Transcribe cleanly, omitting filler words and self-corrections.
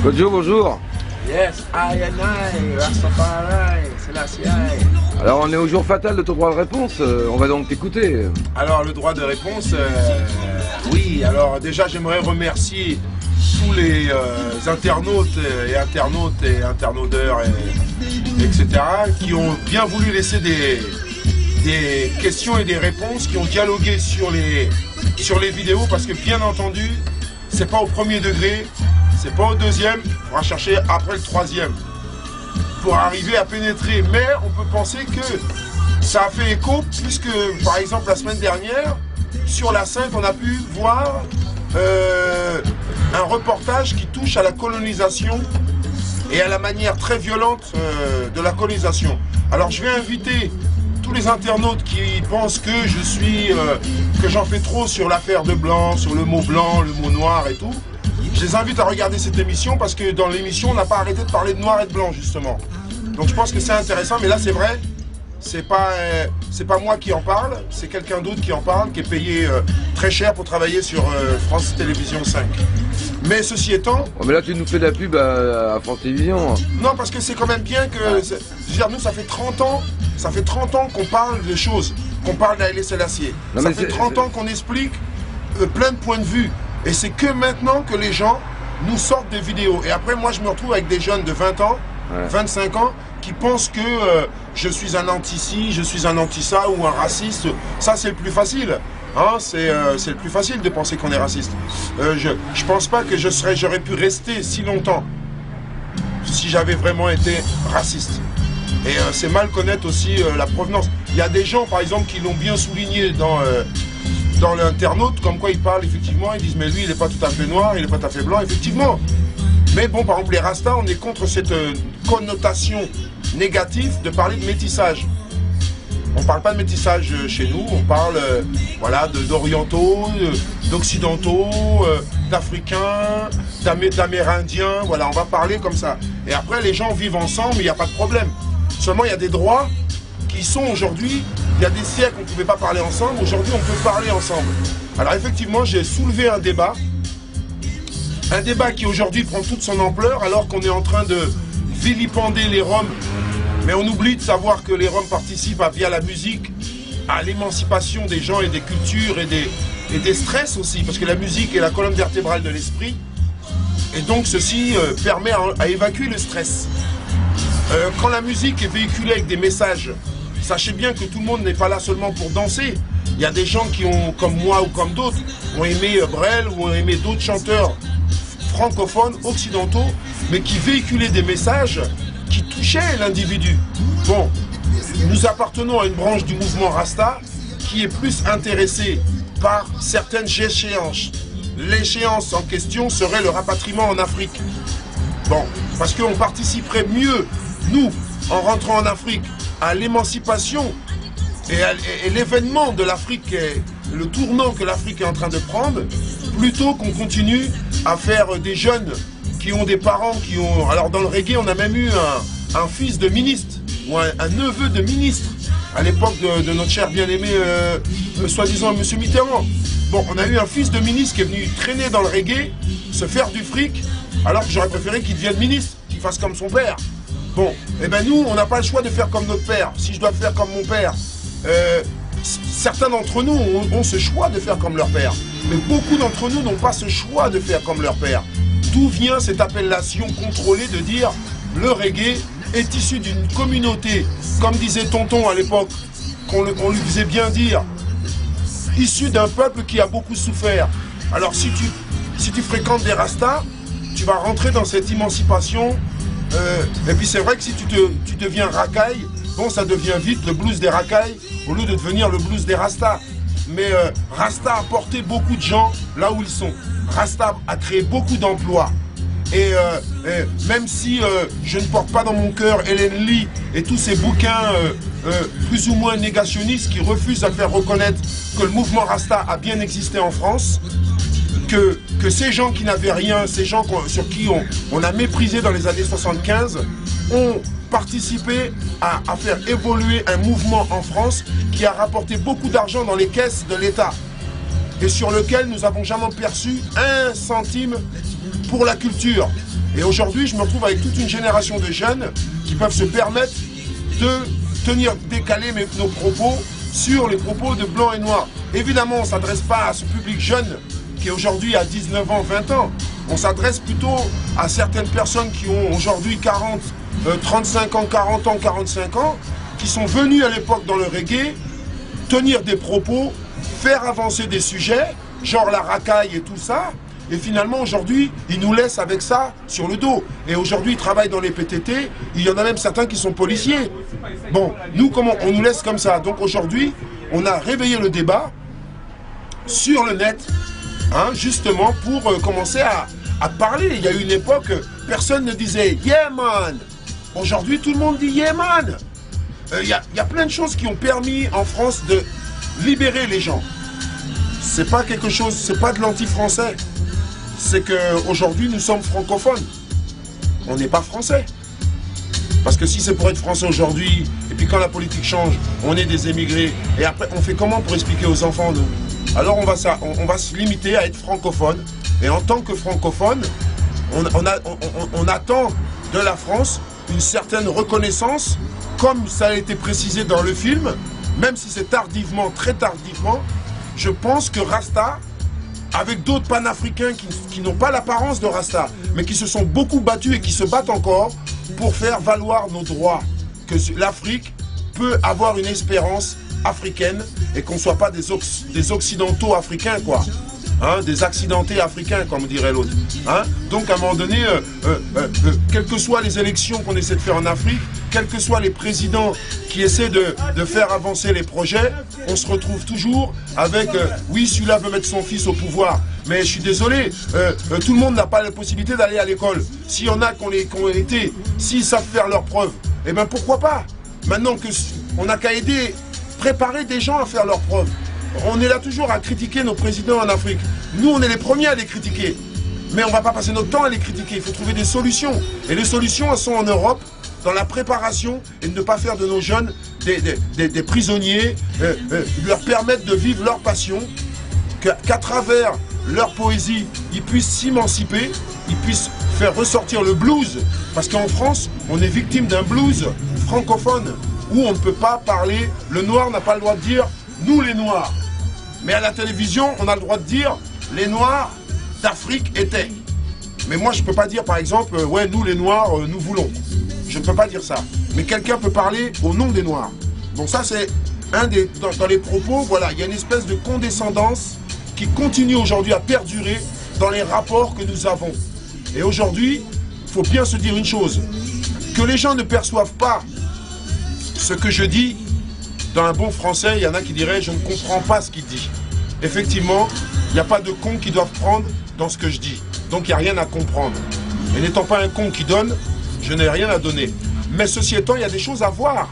Kodjo, bonjour. Yes, I and I, Rastafari, Selassie I. Alors on est au jour fatal de ton droit de réponse, on va donc t'écouter. Alors le droit de réponse, oui, alors déjà j'aimerais remercier tous les internautes et internaudeurs, etc. qui ont bien voulu laisser des questions et des réponses, qui ont dialogué sur les vidéos, parce que bien entendu, c'est pas au premier degré, c'est pas au deuxième, il faudra chercher après le troisième pour arriver à pénétrer. Mais on peut penser que ça a fait écho, puisque par exemple la semaine dernière, sur la 5, on a pu voir un reportage qui touche à la colonisation et à la manière très violente de la colonisation. Alors je vais inviter tous les internautes qui pensent que que j'en fais trop sur l'affaire de blanc, sur le mot blanc, le mot noir et tout. Je les invite à regarder cette émission, parce que dans l'émission on n'a pas arrêté de parler de noir et de blanc justement. Donc je pense que c'est intéressant, mais là c'est vrai, c'est pas moi qui en parle, c'est quelqu'un d'autre qui en parle, qui est payé très cher pour travailler sur France Télévisions 5. Mais ceci étant... Oh, mais là tu nous fais de la pub à France Télévisions. Non, parce que c'est quand même bien que... Je veux dire, nous ça fait 30 ans qu'on parle de choses, qu'on parle d'Haïlé Sélassié. Ça fait 30 ans qu'on explique plein de points de vue. Et c'est que maintenant que les gens nous sortent des vidéos. Et après, moi, je me retrouve avec des jeunes de 20 ans, 25 ans, qui pensent que je suis un anti-ci, je suis un anti-ça ou un raciste. Ça, c'est le plus facile. Hein, c'est le plus facile de penser qu'on est raciste. Je pense pas que j'aurais pu rester si longtemps si j'avais vraiment été raciste. Et c'est mal connaître aussi la provenance. Il y a des gens, par exemple, qui l'ont bien souligné dans l'internaute, comme quoi ils parlent effectivement, ils disent mais lui il n'est pas tout à fait noir, il n'est pas tout à fait blanc, effectivement. Mais bon, par exemple les Rastas, on est contre cette connotation négative de parler de métissage. On ne parle pas de métissage chez nous, on parle voilà, d'orientaux, d'occidentaux, d'africains, d'amérindiens, voilà, on va parler comme ça. Et après les gens vivent ensemble, il n'y a pas de problème. Seulement il y a des droits qui sont aujourd'hui, il y a des siècles on ne pouvait pas parler ensemble, aujourd'hui on peut parler ensemble. Alors effectivement j'ai soulevé un débat qui aujourd'hui prend toute son ampleur alors qu'on est en train de vilipender les Roms, mais on oublie de savoir que les Roms participent via la musique à l'émancipation des gens et des cultures et des stress aussi, parce que la musique est la colonne vertébrale de l'esprit, et donc ceci permet à évacuer le stress. Quand la musique est véhiculée avec des messages, sachez bien que tout le monde n'est pas là seulement pour danser. Il y a des gens qui ont, comme moi ou comme d'autres, ont aimé Brel ou ont aimé d'autres chanteurs francophones, occidentaux, mais qui véhiculaient des messages qui touchaient l'individu. Bon, nous appartenons à une branche du mouvement Rasta qui est plus intéressée par certaines échéances. L'échéance en question serait le rapatriement en Afrique. Bon, parce qu'on participerait mieux, nous, en rentrant en Afrique, à l'émancipation et l'événement de l'Afrique, le tournant que l'Afrique est en train de prendre, plutôt qu'on continue à faire des jeunes qui ont des parents qui ont... Alors dans le reggae, on a même eu un fils de ministre, ou un neveu de ministre, à l'époque de notre cher bien-aimé, soi-disant M. Mitterrand. Bon, on a eu un fils de ministre qui est venu traîner dans le reggae, se faire du fric, alors que j'aurais préféré qu'il devienne ministre, qu'il fasse comme son père. Bon, eh ben nous, on n'a pas le choix de faire comme notre père. Si je dois faire comme mon père, certains d'entre nous ont ce choix de faire comme leur père. Mais beaucoup d'entre nous n'ont pas ce choix de faire comme leur père. D'où vient cette appellation contrôlée de dire le reggae est issu d'une communauté, comme disait Tonton à l'époque, qu'on lui faisait bien dire, issu d'un peuple qui a beaucoup souffert. Alors si tu fréquentes des rastas, tu vas rentrer dans cette émancipation. Et puis c'est vrai que si tu deviens racaille, bon, ça devient vite le blues des racailles au lieu de devenir le blues des rastas. Mais Rasta a porté beaucoup de gens là où ils sont. Rasta a créé beaucoup d'emplois. Et même si je ne porte pas dans mon cœur Hélène Lee et tous ces bouquins plus ou moins négationnistes qui refusent à faire reconnaître que le mouvement Rasta a bien existé en France, que ces gens qui n'avaient rien, ces gens sur qui on a méprisé dans les années 75, ont participé à faire évoluer un mouvement en France qui a rapporté beaucoup d'argent dans les caisses de l'État et sur lequel nous n'avons jamais perçu un centime pour la culture. Et aujourd'hui, je me retrouve avec toute une génération de jeunes qui peuvent se permettre de tenir décalés nos propos sur les propos de blanc et noir. Évidemment, on ne s'adresse pas à ce public jeune qui est aujourd'hui à 19 ans, 20 ans. On s'adresse plutôt à certaines personnes qui ont aujourd'hui 40, 35 ans, 40 ans, 45 ans, qui sont venus à l'époque dans le reggae, tenir des propos, faire avancer des sujets, genre la racaille et tout ça, et finalement aujourd'hui, ils nous laissent avec ça sur le dos. Et aujourd'hui, ils travaillent dans les PTT, il y en a même certains qui sont policiers. Bon, nous, comment on nous laisse comme ça? Donc aujourd'hui, on a réveillé le débat sur le net, hein, justement pour commencer à parler. Il y a eu une époque, personne ne disait « Yeah man ». Aujourd'hui, tout le monde dit « Yeah man ». Il y a plein de choses qui ont permis en France de libérer les gens. C'est pas quelque chose, c'est pas de l'anti-français. C'est qu'aujourd'hui, nous sommes francophones. On n'est pas français. Parce que si c'est pour être français aujourd'hui, et puis quand la politique change, on est des émigrés, et après, on fait comment pour expliquer aux enfants, nous? Alors on va se limiter à être francophone. Et en tant que francophone, on attend de la France une certaine reconnaissance, comme ça a été précisé dans le film, même si c'est tardivement, très tardivement. Je pense que Rasta, avec d'autres panafricains qui n'ont pas l'apparence de Rasta, mais qui se sont beaucoup battus et qui se battent encore pour faire valoir nos droits, que l'Afrique peut avoir une espérance africaine et qu'on ne soit pas des occidentaux africains, quoi. Hein, des accidentés africains, comme dirait l'autre. Hein? Donc à un moment donné, quelles que soient les élections qu'on essaie de faire en Afrique, quels que soient les présidents qui essaient de faire avancer les projets, on se retrouve toujours avec oui, celui-là veut mettre son fils au pouvoir. Mais je suis désolé, tout le monde n'a pas la possibilité d'aller à l'école. S'il y en a qui ont été, s'ils savent faire leurs preuves, eh bien pourquoi pas? Maintenant qu'on n'a qu'à aider, préparer des gens à faire leurs preuves. On est là toujours à critiquer nos présidents en Afrique. Nous, on est les premiers à les critiquer. Mais on ne va pas passer notre temps à les critiquer. Il faut trouver des solutions. Et les solutions, elles sont en Europe, dans la préparation, et ne pas faire de nos jeunes des prisonniers, leur permettre de vivre leur passion, qu'à travers leur poésie, ils puissent s'émanciper, ils puissent faire ressortir le blues. Parce qu'en France, on est victime d'un blues francophone, où on ne peut pas parler, le noir n'a pas le droit de dire « nous les noirs ». Mais à la télévision, on a le droit de dire « les noirs d'Afrique étaient ». Mais moi, je ne peux pas dire, par exemple, « ouais, nous les noirs, nous voulons ». Je ne peux pas dire ça. Mais quelqu'un peut parler au nom des noirs. Donc ça, c'est dans les propos, voilà, il y a une espèce de condescendance qui continue aujourd'hui à perdurer dans les rapports que nous avons. Et aujourd'hui, il faut bien se dire une chose, que les gens ne perçoivent pas ce que je dis. Dans un bon français, il y en a qui diraient « je ne comprends pas ce qu'il dit ». Effectivement, il n'y a pas de cons qui doivent prendre dans ce que je dis. Donc il n'y a rien à comprendre. Et n'étant pas un con qui donne, je n'ai rien à donner. Mais ceci étant, il y a des choses à voir.